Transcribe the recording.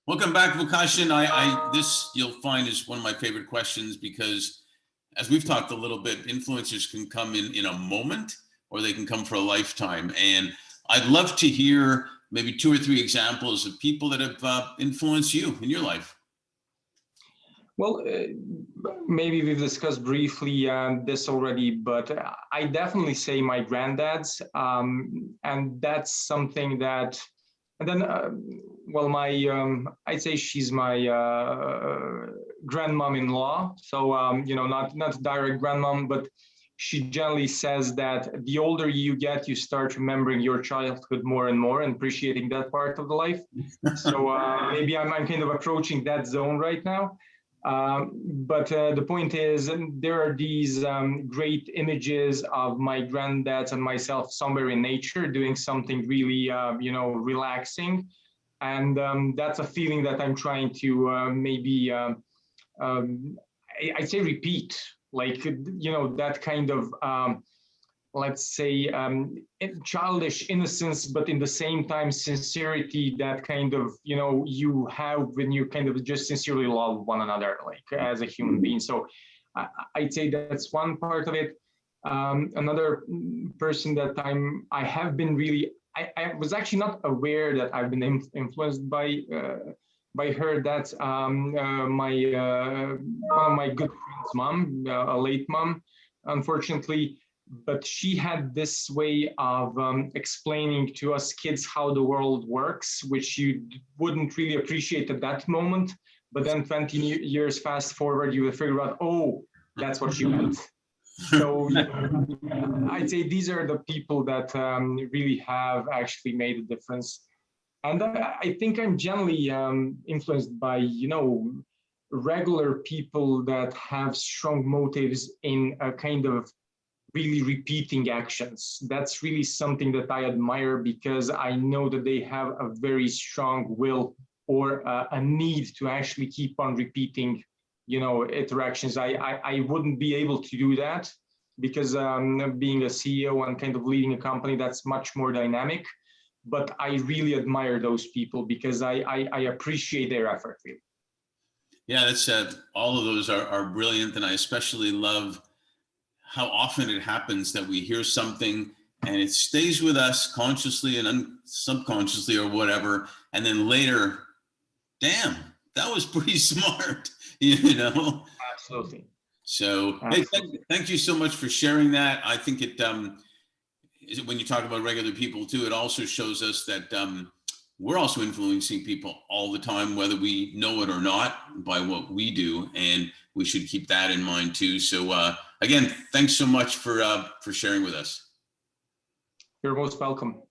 Welcome back, Vukashin. This you'll find is one of my favorite questions because, as we've talked a little bit, influencers can come in a moment, or they can come for a lifetime. And I'd love to hear maybe 2 or 3 examples of people that have influenced you in your life. Well, maybe we've discussed briefly this already, but I definitely say my granddads, and that's something that. And then, well, I'd say she's my grandmom-in-law. So, not direct grandmom, but she generally says that the older you get, you start remembering your childhood more and more and appreciating that part of the life. So maybe I'm kind of approaching that zone right now. But the point is, there are these great images of my granddads and myself somewhere in nature doing something really, relaxing. And that's a feeling that I'm trying to maybe, I'd say repeat, like, that kind of, let's say, childish innocence, but in the same time, sincerity that kind of, you have when you kind of just sincerely love one another, like as a human being. So I'd say that's one part of it. Another person that I have been really, I was actually not aware that I've been influenced by her. That's one of my good friend's mom, a late mom, unfortunately. But she had this way of explaining to us kids how the world works, which you wouldn't really appreciate at that moment. But then 20 years fast forward, you will figure out, oh, that's what she meant. So I'd say these are the people that really have actually made a difference. And I think I'm generally influenced by, regular people that have strong motives in a kind of really repeating actions. That's really something that I admire, because I know that they have a very strong will or a need to actually keep on repeating, interactions. I wouldn't be able to do that, because being a CEO and kind of leading a company, that's much more dynamic. But I really admire those people because I appreciate their effort, really. Yeah, that's all of those are brilliant, and I especially love how often it happens that we hear something and it stays with us consciously and subconsciously or whatever, and then later, damn, that was pretty smart, Absolutely. So, hey, thank you so much for sharing that. I think it when you talk about regular people too, it also shows us that we're also influencing people all the time, whether we know it or not, by what we do, and we should keep that in mind too. So again, thanks so much for sharing with us. You're most welcome.